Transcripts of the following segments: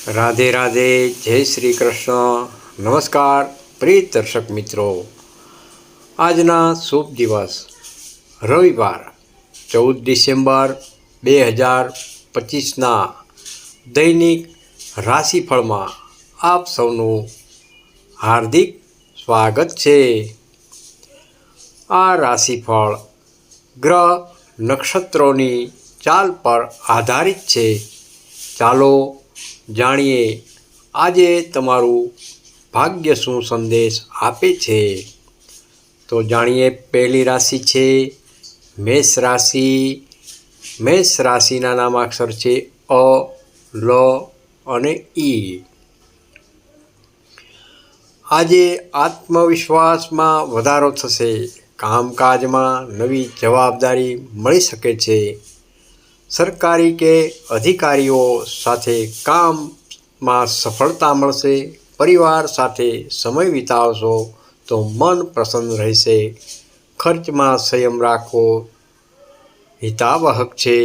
રાધે રાધે, જય શ્રી કૃષ્ણ. નમસ્કાર પ્રિય દર્શક મિત્રો. આજના શુભ દિવસ રવિવાર 14 ડિસેમ્બર 2025ના દૈનિક રાશિફળમાં આપ સૌનું હાર્દિક સ્વાગત છે. આ રાશિફળ ગ્રહ નક્ષત્રોની ચાલ પર આધારિત છે. ચાલો જાણીએ આજે તમારું ભાગ્ય શું સંદેશ આપે છે. તો જાણીએ, પહેલી રાશિ છે મેષ રાશિ. મેષ રાશિના નામાક્ષર છે અ, લ અને ઈ. આજે આત્મવિશ્વાસમાં વધારો થશે. કામકાજમાં નવી જવાબદારી મળી શકે છે. સરકારી કે અધિકારીઓ સાથે કામમાં સફળતા મળશે. પરિવાર સાથે સમય વિતાવશો તો મન પ્રસન્ન રહેશે. ખર્ચમાં સંયમ રાખવો હિતાવહક છે.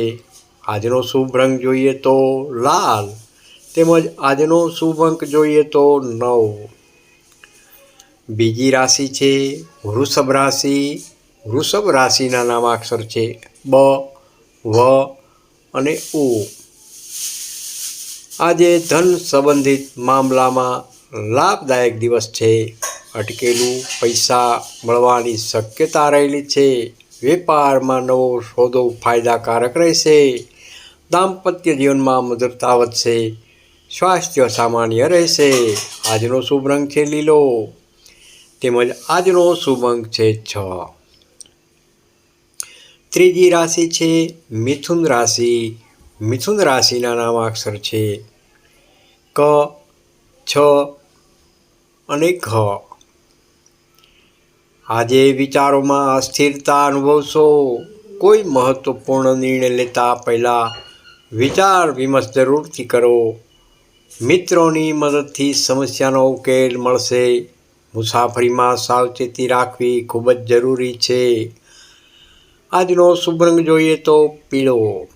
આજનો શુભ રંગ જોઈએ તો લાલ, તેમજ આજનો શુભ અંક જોઈએ તો 9. બીજી રાશિ છે વૃષભ રાશિ. વૃષભ રાશિના નામાક્ષર છે બ, વ અને ઉ. આજે ધન સંબંધિત મામલામાં લાભદાયક દિવસ છે. અટકેલું પૈસા મળવાની શક્યતા રહેલી છે. વેપારમાં નવો સોદો ફાયદાકારક રહેશે. દાંપત્ય જીવનમાં મધુરતા વધશે. સ્વાસ્થ્ય સામાન્ય રહેશે. આજનો શુભ રંગ છે લીલો, તેમજ આજનો શુભ અંક છે 6. ત્રીજી રાશિ છે મિથુન રાશિ. મિથુન રાશિના નામાક્ષર છે ક, છ અને ઘ. આજે વિચારોમાં અસ્થિરતા અનુભવશો. કોઈ મહત્વપૂર્ણ નિર્ણય લેતા પહેલાં વિચાર વિમર્શ જરૂરથી કરો. મિત્રોની મદદથી સમસ્યાનો ઉકેલ મળશે. મુસાફરીમાં સાવચેતી રાખવી ખૂબ જ જરૂરી છે. આજનો શુભ રંગ જોઈએ તો પીળો.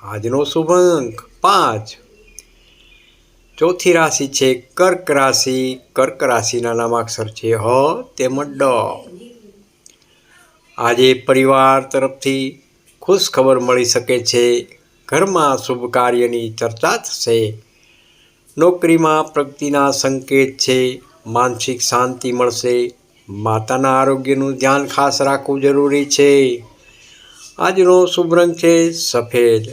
આજનો શુભ અંક 5. ચોથી રાશિ છે કર્ક રાશિ. કર્ક રાશિના નામાક્ષર છે હ તેમજ ડ. આજે પરિવાર તરફથી ખુશ ખબર મળી શકે છે. ઘરમાં શુભ કાર્યની ચર્ચા થશે. નોકરીમાં પ્રગતિના સંકેત છે. માનસિક શાંતિ મળશે. માતાના આરોગ્યનું ધ્યાન ખાસ રાખવું જરૂરી છે. આજનો શુભ રંગ છે સફેદ,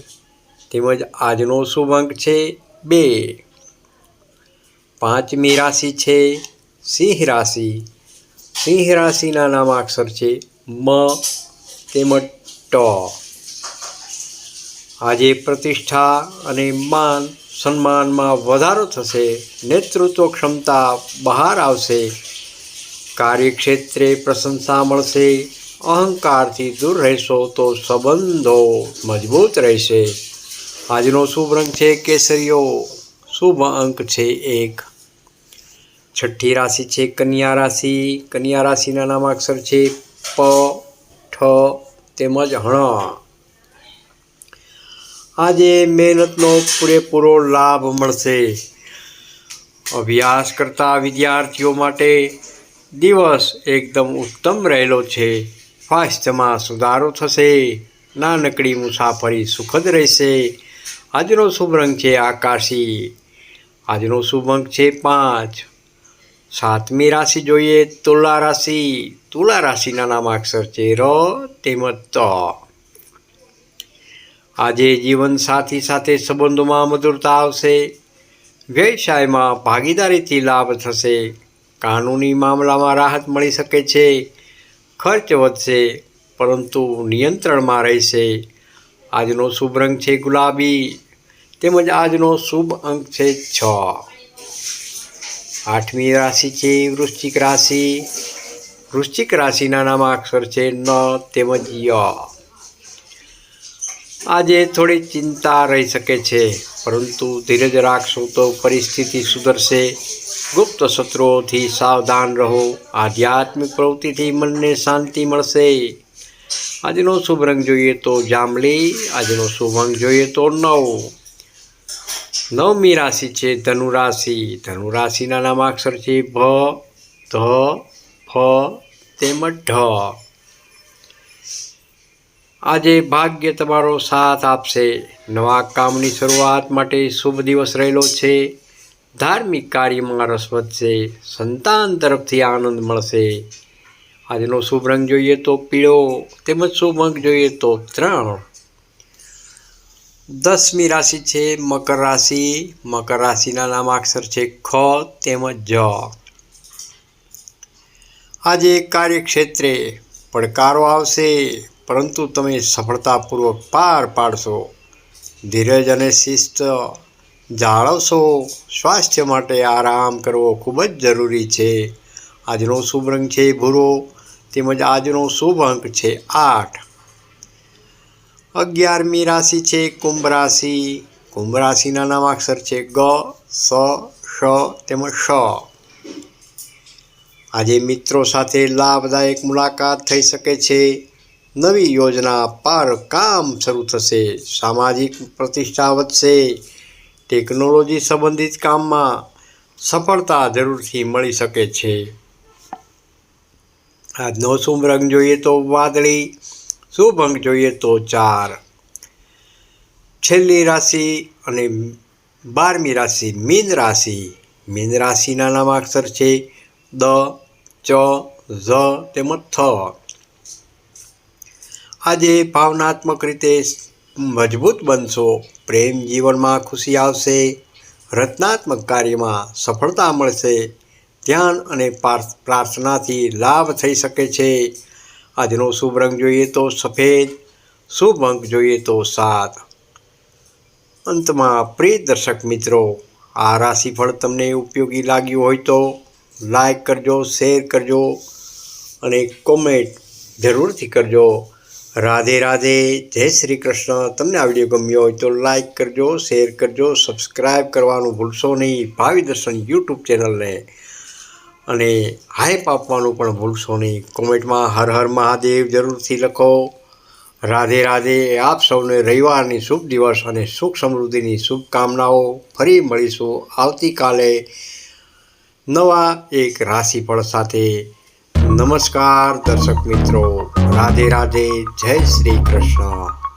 તેમજ આજનો શુભ અંક છે 2. પાંચમી રાશિ છે સિંહ રાશિ. સિંહ રાશિના નામાક્ષર છે મ તેમજ ટ. આજે પ્રતિષ્ઠા અને માન સન્માનમાં વધારો થશે. નેતૃત્વ ક્ષમતા બહાર આવશે. કાર્યક્ષેત્રે પ્રશંસા મળશે. અહંકારથી દૂર રહેશો તો સંબંધો મજબૂત રહેશે. આજનો શુભ રંગ છે કેસરીયો. શુભ અંક છે 1. છઠ્ઠી રાશિ છે કન્યા રાશિ. કન્યા રાશિના નામાક્ષર છે પ, ઠ તેમજ હણ. આજે મહેનતનો પૂરેપૂરો લાભ મળશે. અભ્યાસ કરતા વિદ્યાર્થીઓ માટે દિવસ એકદમ ઉત્તમ રહેલો છે. સ્વાસ્થ્યમાં સુધારો થશે. નાનકડી મુસાફરી સુખદ રહેશે. આજનો શુભ રંગ છે આકાશી. આજનો શુભ અંક છે 5. સાતમી રાશિ જોઈએ તુલા રાશિ. તુલા રાશિના નામાક્ષર છે ર તેમજ ત. આજે જીવનસાથી સાથે સંબંધોમાં મધુરતા આવશે. વ્યવસાયમાં ભાગીદારીથી લાભ થશે. કાનૂની મામલામાં રાહત મળી શકે છે. ખર્ચ વધશે પરંતુ નિયંત્રણમાં રહેશે. આજનો શુભ રંગ છે ગુલાબી, તેમજ આજનો શુભ અંક છે 6. આઠમી રાશિ છે વૃશ્ચિક રાશિ. વૃશ્ચિક રાશિના નામાક્ષર છે ન તેમજ ય. આજે થોડી ચિંતા રહી શકે છે, પરંતુ ધીરજ રાખશો તો પરિસ્થિતિ સુધરશે. ગુપ્ત શત્રુઓથી સાવધાન રહો. આધ્યાત્મિક પ્રવૃત્તિથી મનને શાંતિ મળશે. આજનો શુભ રંગ જોઈએ તો જાંબલી. આજનો શુભ અંક જોઈએ તો 9. નવમી રાશિ છે ધનુ રાશિ. ધનુ રાશિના નામાક્ષર છે ભ, ધ, ફ તેમજ ઢ. આજે ભાગ્ય તમારો સાથ આપશે. નવા કામની શરૂઆત માટે શુભ દિવસ રહેલો છે. ધાર્મિક કાર્યમાં રસ વધશે. સંતાન તરફથી આનંદ મળશે. આજનો શુભ રંગ જોઈએ તો પીળો તેમજ શુભ અંક જોઈએ તો 3. 10મી રાશિ છે મકર રાશિ. મકર રાશિના નામાક્ષર છે ખ તેમજ જ. આજે કાર્યક્ષેત્રે પડકારો આવશે, પરંતુ તમે સફળતાપૂર્વક પાર પાડશો. ધીરજ અને શિસ્ત જાળવશો. સ્વાસ્થ્ય માટે આરામ કરવો ખૂબ જ જરૂરી છે. આજનો શુભ રંગ છે ભૂરો તેમજ આજનો શુભ અંક છે 8. 11મી રાશિ છે કુંભ રાશિ. કુંભ રાશિના નામાક્ષર છે ગ, સ, શ તેમજ શ. આજે મિત્રો સાથે લાભદાયક મુલાકાત થઈ શકે છે. નવી યોજના પર કામ શરૂ થશે. સામાજિક પ્રતિષ્ઠા વધશે. ટેકનોલોજી સંબંધિત કામમાં સફળતા જરૂરથી મળી શકે છે. આજનો શુભ રંગ જોઈએ તો વાદળી, શુભ અંક જોઈએ તો 4. છેલ્લી રાશિ અને 12મી રાશિ મીન રાશિ. મીન રાશિના નામાક્ષર છે દ, ચ, ઝ તેમજ થ. આજે ભાવનાત્મક રીતે મજબૂત બનશો. પ્રેમ જીવનમાં ખુશી આવશે. રચનાત્મક કાર્યમાં સફળતા મળશે. ધ્યાન અને પ્રાર્થનાથી લાભ થઈ શકે છે. આજનો શુભ રંગ જોઈએ તો સફેદ, શુભ અંક જોઈએ તો 7. અંતમાં પ્રિય દર્શક મિત્રો, આ રાશિફળ તમને ઉપયોગી લાગ્યું હોય તો લાઈક કરજો, શેર કરજો અને કોમેન્ટ જરૂરથી કરજો. રાધે રાધે, જય શ્રી કૃષ્ણ. તમને આ વિડીયો ગમ્યો હોય તો લાઈક કરજો, શેર કરજો, સબસ્ક્રાઈબ કરવાનું ભૂલશો નહીં ભાવિ દર્શન યુટ્યુબ ચેનલને, અને હાઈપ આપવાનું પણ ભૂલશો નહીં. કોમેન્ટમાં હર હર મહાદેવ જરૂરથી લખો. રાધે રાધે. આપ સૌને રવિવારની શુભ દિવસ અને સુખ સમૃદ્ધિની શુભકામનાઓ. ફરી મળીશું આવતીકાલે નવા એક રાશિફળ સાથે. નમસ્કાર દર્શક મિત્રો. રાધે રાધે, જય શ્રી કૃષ્ણ.